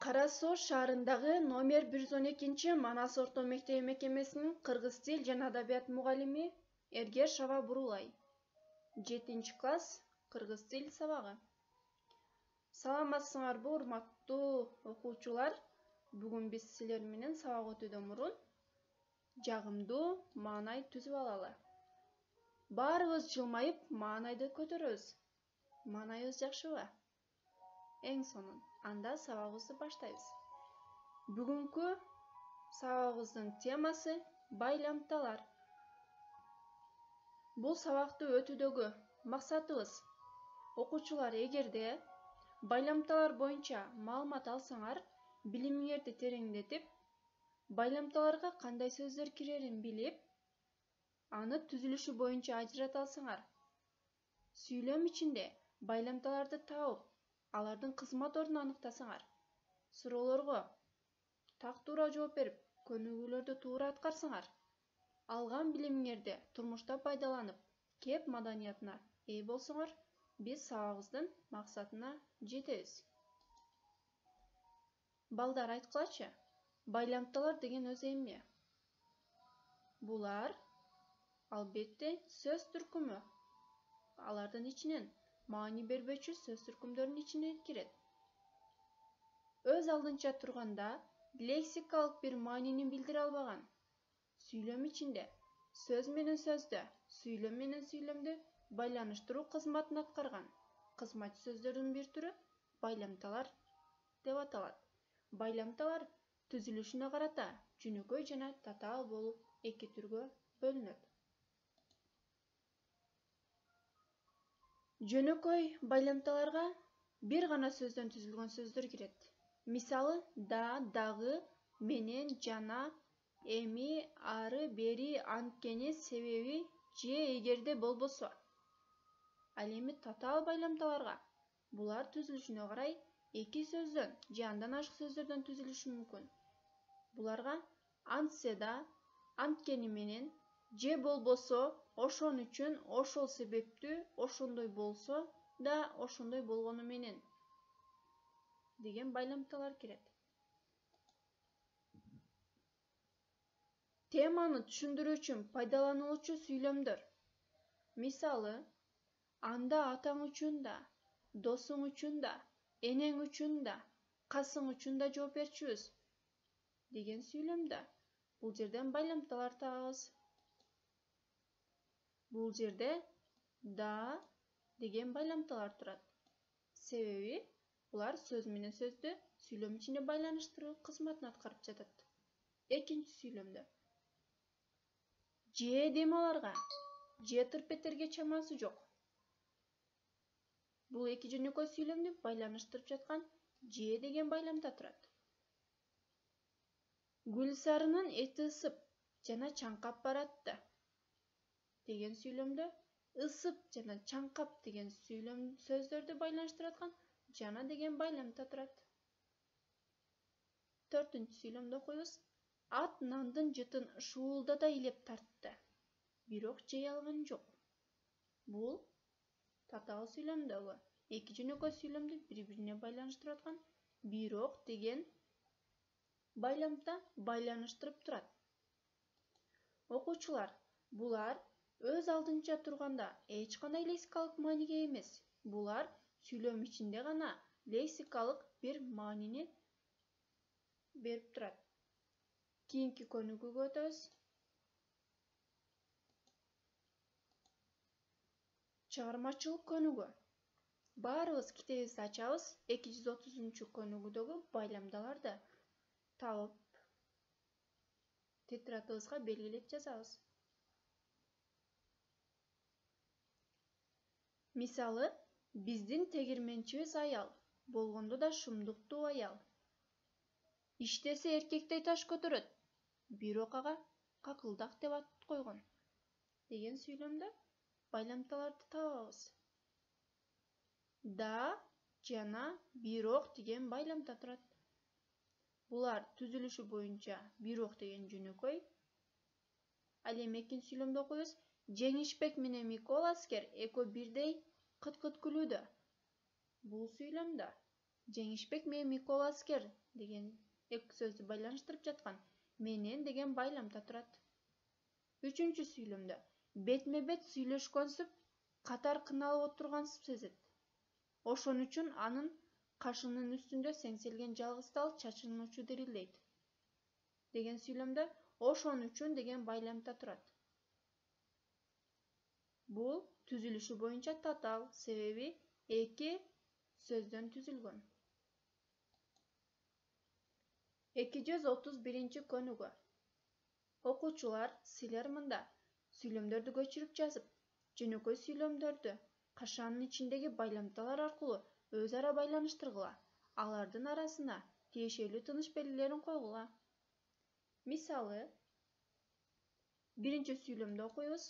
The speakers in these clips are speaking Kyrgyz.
Кара Соо шаарындагы номер 112 Манас орто мектеби мекемесинин кыргыз тил жана адабият мугалими Эргер Шаба Бурулай. 7-класс кыргыз тил сабагы. Саламатсыңарбы, урматтуу окуучулар? Бүгүн биз силер менен сабак өтүүдөн мурун жагымдуу маанай түзүп алалы. Баарыбыз жылмайып маанайды көтөрөбүз. Маанайыбыз жакшыбы? Эң сонун, анда сабагыбызды баштайбыз. Бүгүнкү сабагыбыздын темасы байламталар. Бул сабакты өтүүдөгү максатыбыз окуучулар эгерде байламталар боюнча маалымат алсаңар, билимиңерди тереңдетип, байламталарга кандай сөздөр кирерин билип, аны түзүлүшү боюнча ажырата алсаңар, сүйлөм ичинде байламталарды таап, алардын кызмат ордун аныктасаңар, суроолорго так туура жооп берип, көнүгүүлөрдү туура аткарсаңар, алган билимиңерди турмушта пайдаланып, кеп маданиятына ээ болсоңор, биз сабагыбыздын максатына жетебиз. Балдар, айткылачы, байламталар деген өзү эмне? Булар албетте сөз түркүмү. Алардын ичинен маани бербөчү сөз түркүмдөрүнүн ичине кирет. Өз алдынча турганда, лексикалык бир маанини билдире албаган, сүйлөм ичинде сөз менен сөздү, сүйлөм менен сүйлөмдү байланыштыруу кызматын аткарган кызматчы сөздөрдүн бир түрү байламталар деп аталат. Байламталар түзүлүшүнө карата жөнөкөй жана татаал болуп эки түргө бөлүнөт. Жөнөкөй байламталарга бир гана сөздөн түзүлгөн сөздөр кирет. Мисалы, да, дагы, менен, жана, эми, ары, бери, анткени, себеби же эгерде болбосо. Ал эми татаал байламталарга булар түзүлүшүнө карай эки сөздөн же андан ашык сөздөрдөн түзүлүшү мүмкүн. Буларга антсе да, анткени менен, же болбосо, ошон үчүн, ошол себептүү, ошондой болсо да, ошондой болгону менен деген байламталар кирет. Теманы түшүндүрүү үчүн пайдаланылуучу сүйлөмдөр. Мисалы, анда атаң үчүн да, досуң үчүн да, энең үчүн да, касың үчүн да жооп берчүбүз деген сүйлөмдө бул жерден байламталар табабыз. Бул жерде да деген байламталар турат. Себеби булар сөз менен сөздү сүйлөм ичинде байланыштыруу кызматын аткарып жатат. Экинчи сүйлөмдө же демаларга, же тырпеттерге чамасы жок. Бул эки жөнөкөй сүйлөмдү байланыштырып жаткан же деген байламда турат. Гүлсарынын эти ысып жана чаңкап баратты деген сүйлөмдө ысып жана чаңкап деген сүйлөм сөздөрдү байланыштырып аткан жана деген байламда турат. Төртүнчү сүйлөмдү окуйбуз. Ат нандын жытын шуулдата илеп тартты, бирок жей алган жок. Бул татаал сүйлөмдөгү эки жөнөкөй сүйлөмдү бири-бирине байланыштырып аткан бирок деген байламда байланыштырып турат. Окуучулар, булар өз алдынча турганда эч кандай лексикалык мааниге эмес. Булар сүйлөм ичинде гана лексикалык бир маанини берип турат. Кийинки көнүгүүгө өтөбүз. Чыгармачылык көнүгүү. Баарыбыз китебибизди ачабыз, 230 көнүгүүдөгү байламдаларды табып, тетрадыбызга белгилеп жазабыз. Мисалы, биздин тегирменчибиз аял, болгондо да шумдуктуу аял. Иштесе эркектей таш көтөрөт, бирок ага какылдак деп ат койгон деген сүйлөмдө байламталарды табабыз. Да, жана, бирок деген байламда турат. Булар түзүлүшү боюнча бирок деген жөнөкөй. Ал эми экинчи сүйлөмдү окуйбуз. Жеңишбек менен Микола аскер экөө бирдей кыт-кыт күлүүдө. Бул сүйлөмдө Жеңишбек менен Микола аскер деген эки сөздү байланыштырып жаткан менен деген байламда турат. Үчүнчү сүйлөмдө бетме бет сүйлөшкөнсүп катар кыналып отургансып сезет. Ошон үчүн анын кашынын үстүндө сеңселген жалгыз тал чачынын учу дирилдейт деген сүйлөмдө ошон үчүн деген байламда турат. Бул түзүлүшү боюнча татаал, себеби эки сөздөн түзүлгөн. 231 көнүгүү. Окуучулар, силер мында сүйлөмдөрдү көчүрүп жазып, жөнөкөй сүйлөмдөрдү кашанын ичиндеги байламдалар аркылуу өз ара байланыштыргыла, алардын арасына тиешелүү тыныш белгилерин койгула. Мисалы, биринчи сүйлөмдү окуйбуз.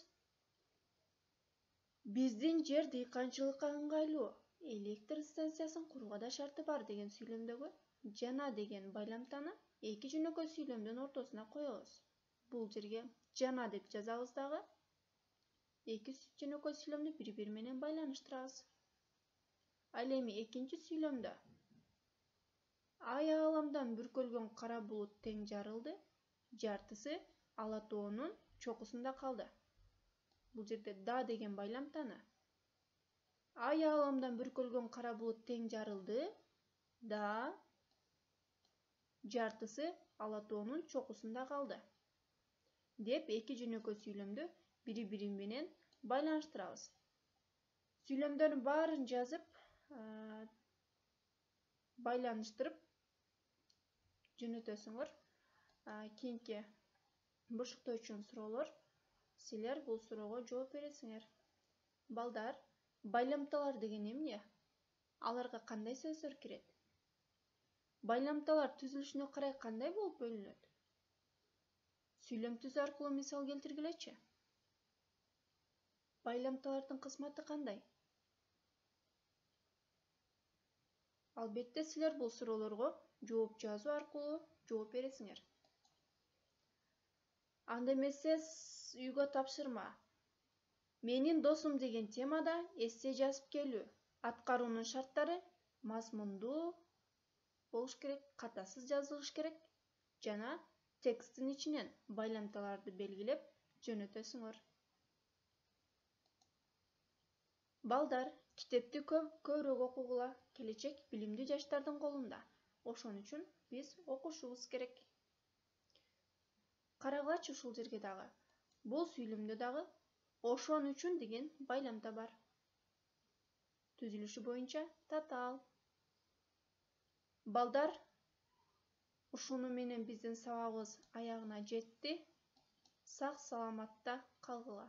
Биздин жер дыйканчылыкка ыңгайлуу, электр станциясын курууга да шарты бар деген сүйлөмдөгү жана деген байламтаны эки жөнөкөй сүйлөмдүн ортосуна коебуз. Бул жерге жана деп жазабыз дагы эки жөнөкөй сүйлөмдү бири-бири менен байланыштырабыз. Ал эми экинчи сүйлөмдө ай ааламдан бүркөлгөн кара булут тең жарылды, жартысы ала тоонун чокусунда калды. Бул жерде да деген байламтаны ай ааламдан бүркөлгөн кара булут тең жарылды, да жартысы ала тоонун чокусунда калды деп эки жөнөкөй сүйлөмдү бири-бири менен байланыштырабыз. Сүйлөмдөрдүн баарын жазып, байланыштырып жөнөтөсүңөр. Кийинки бошуктоочун суроолор. Силер бул суроого жооп бересиңер. Балдар, байламталар деген эмне? Аларга кандай сөздөр кирет? Байламталар түзүлүшүнө карай кандай болуп бөлүнөт? Сүйлөм түзүү аркылуу мисал келтиргилечи. Байламталардын кызматы кандай? Албетте силер бул суроолорго жооп жазуу аркылуу жооп бересиңер. Анда эмесе үйгө тапшырма. Менин досум деген темада эссе жазып келүү. Аткаруунун шарттары мазмундуу болуш керек, катасыз жазылыш керек жана тексттин ичинен байламталарды белгилеп жөнөтөсүңөр. Балдар, китепти көбүрөөк окугула. Келечек билимдүү жаштардын колунда. Ошон үчүн биз окушубуз керек. Карагылачы ушул жерге дагы. Бул сүйлөмдө дагы ошон үчүн деген байламда бар. Түзүлүшү боюнча татаал. Балдар, ушуну менен биздин сабагыбыз аягына жетти. Сак саламатта калгыла.